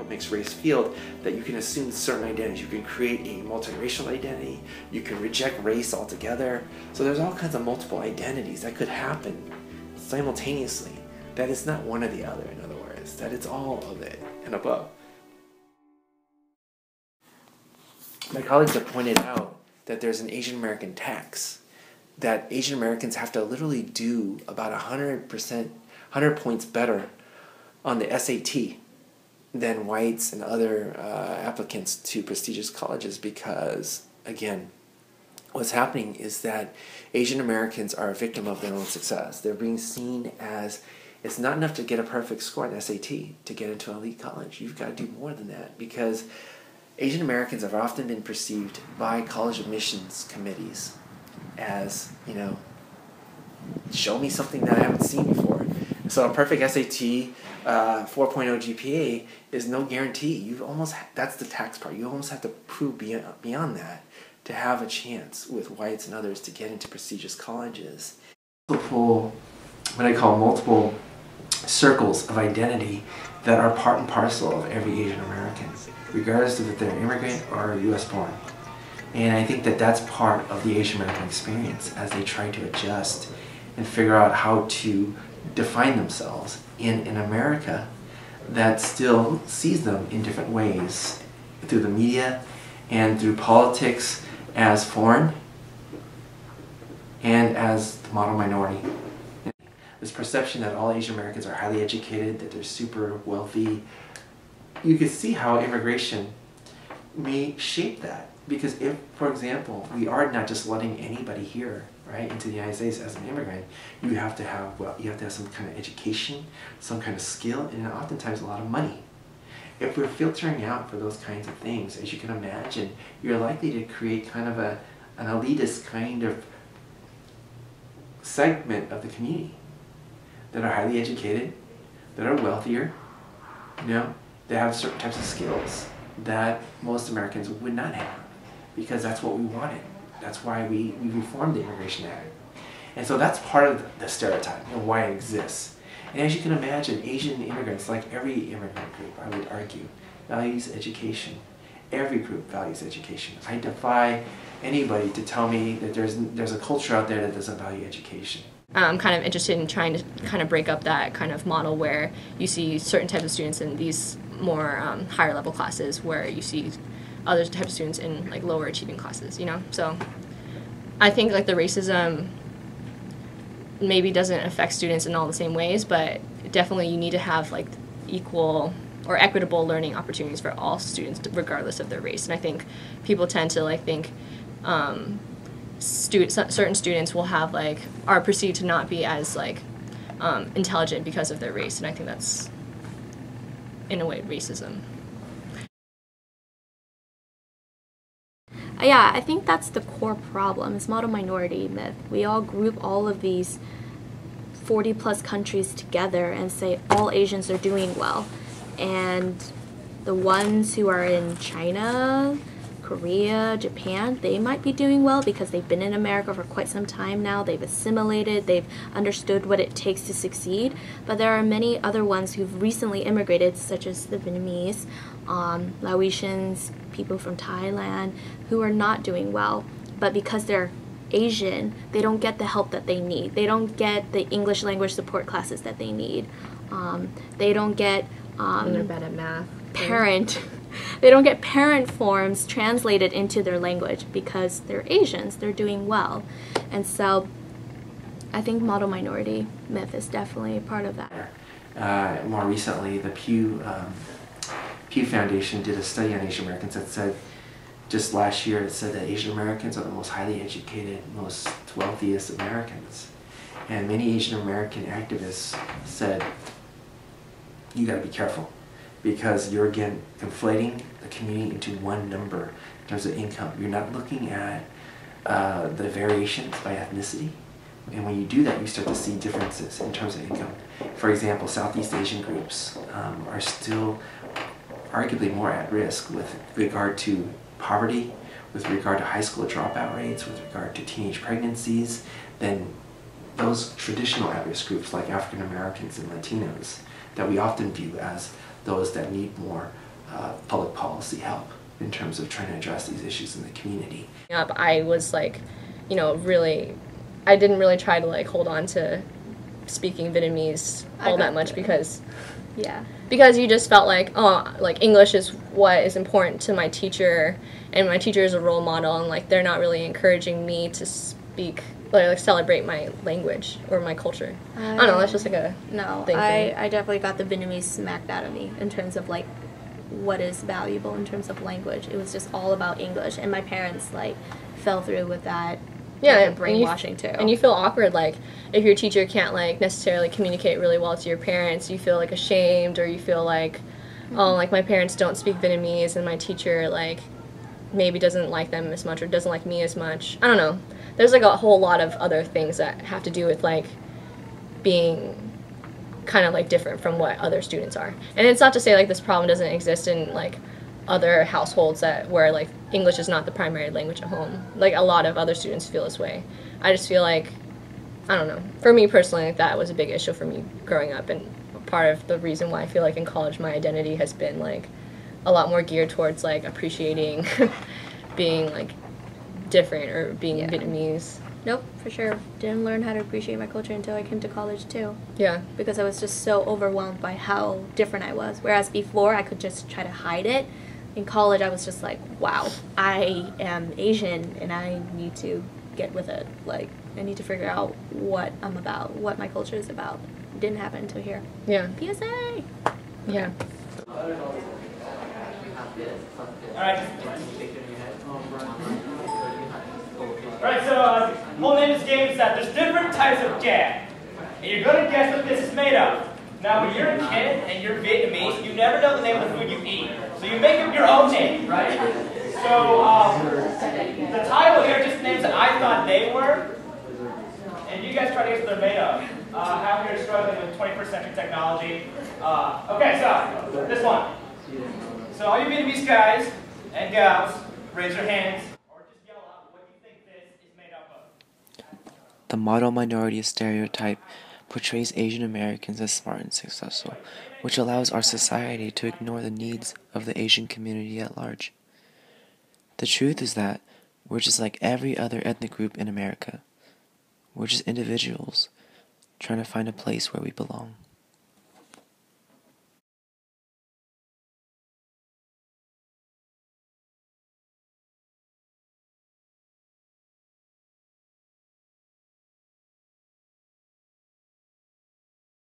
critical mixed race field that you can assume certain identities. You can create a multiracial identity. You can reject race altogether. So there's all kinds of multiple identities that could happen simultaneously. That it's not one or the other, in other words. That it's all of it and above. My colleagues have pointed out that there's an Asian American tax, that Asian Americans have to literally do about 100 points better on the SAT than whites and other applicants to prestigious colleges because, again, what's happening is that Asian Americans are a victim of their own success. They're being seen as, it's not enough to get a perfect score on the SAT to get into an elite college. You've got to do more than that because Asian Americans have often been perceived by college admissions committees as, show me something that I haven't seen before. So a perfect SAT 4.0 GPA is no guarantee. That's the tax part. You almost have to prove beyond that to have a chance with whites and others to get into prestigious colleges. What I call multiple circles of identity that are part and parcel of every Asian American, regardless of if they're immigrant or US born. And I think that that's part of the Asian American experience as they try to adjust and figure out how to define themselves in an America that still sees them in different ways through the media and through politics as foreign and as the model minority. This perception that all Asian Americans are highly educated, that they're super wealthy, you can see how immigration may shape that. Because if, for example, we are not just letting anybody here, right, into the United States as an immigrant, you have to have some kind of education, some kind of skill, and oftentimes a lot of money. If we're filtering out for those kinds of things, as you can imagine, you're likely to create kind of an elitist kind of segment of the community that are highly educated, that are wealthier, that have certain types of skills that most Americans would not have, because that's what we wanted. That's why we reformed the Immigration Act. And so that's part of the stereotype and why it exists. And as you can imagine, Asian immigrants, like every immigrant group, I would argue, values education. Every group values education. I defy anybody to tell me that there's a culture out there that doesn't value education. I'm kind of interested in trying to kind of break up that kind of model where you see certain types of students in these more higher level classes where you see other types of students in like lower achieving classes, So I think like the racism maybe doesn't affect students in all the same ways, but definitely you need to have like equal or equitable learning opportunities for all students regardless of their race. And I think people tend to like think certain students will have are perceived to not be as intelligent because of their race, and I think that's in a way racism. Yeah, I think that's the core problem, is model minority myth. We all group all of these 40 plus countries together and say all Asians are doing well, and the ones who are in China, Korea, Japan, they might be doing well because they've been in America for quite some time now. They've assimilated, they've understood what it takes to succeed. But there are many other ones who've recently immigrated, such as the Vietnamese, Laotians, people from Thailand, who are not doing well. But because they're Asian, they don't get the help that they need. They don't get the English language support classes that they need. They don't get and they're bad at math. They don't get parent forms translated into their language because they're Asians, they're doing well. And so I think model minority myth is definitely a part of that. More recently, the Pew Foundation did a study on Asian Americans that said, just last year, it said that Asian Americans are the most highly educated, most wealthiest Americans. And many Asian American activists said, you gotta be careful, because you're again conflating the community into one number in terms of income. You're not looking at the variations by ethnicity, and when you do that, you start to see differences in terms of income. For example, Southeast Asian groups are still arguably more at risk with regard to poverty, with regard to high school dropout rates, with regard to teenage pregnancies, than those traditional at-risk groups like African Americans and Latinos that we often view as those that need more public policy help in terms of trying to address these issues in the community. I was like, really, I didn't really try to like hold on to speaking Vietnamese all that much because you just felt like, oh, like English is what is important to my teacher, and my teacher is a role model, and like they're not really encouraging me to speak, like celebrate my language or my culture. I don't know, that's just like a thing. I definitely got the Vietnamese smacked out of me in terms of like what is valuable in terms of language. It was just all about English, and my parents like fell through with that. Yeah, brainwashing too. And you feel awkward, like if your teacher can't like necessarily communicate really well to your parents, you feel like ashamed, or you feel like, oh, like my parents don't speak Vietnamese, and my teacher like maybe doesn't like them as much or doesn't like me as much. I don't know. There's like a whole lot of other things that have to do with like being kind of like different from what other students are. And it's not to say like this problem doesn't exist in like other households where like English is not the primary language at home. Like a lot of other students feel this way. I just feel like, I don't know, for me personally, like, that was a big issue for me growing up, and part of the reason why I feel like in college my identity has been like a lot more geared towards like appreciating being like different or being Vietnamese. Nope, for sure. Didn't learn how to appreciate my culture until I came to college too. Yeah. Because I was just so overwhelmed by how different I was. Whereas before I could just try to hide it. In college I was just like, wow, I am Asian and I need to get with it. Like, I need to figure out what I'm about, what my culture is about. It didn't happen until here. Yeah. PSA! Yeah. Alright, so whole name of this game is that there's different types of jam. And you're going to guess what this is made of. Now, when you're a kid and you're Vietnamese, you never know the name of the food you eat. So you make up your own name, right? So the title here just names that I thought they were. And you guys try to guess what they're made of. How you're struggling with 21st century technology. Okay, so this one. So all you Vietnamese guys and gals, raise your hands. The model minority stereotype portrays Asian Americans as smart and successful, which allows our society to ignore the needs of the Asian community at large. The truth is that we're just like every other ethnic group in America. We're just individuals trying to find a place where we belong.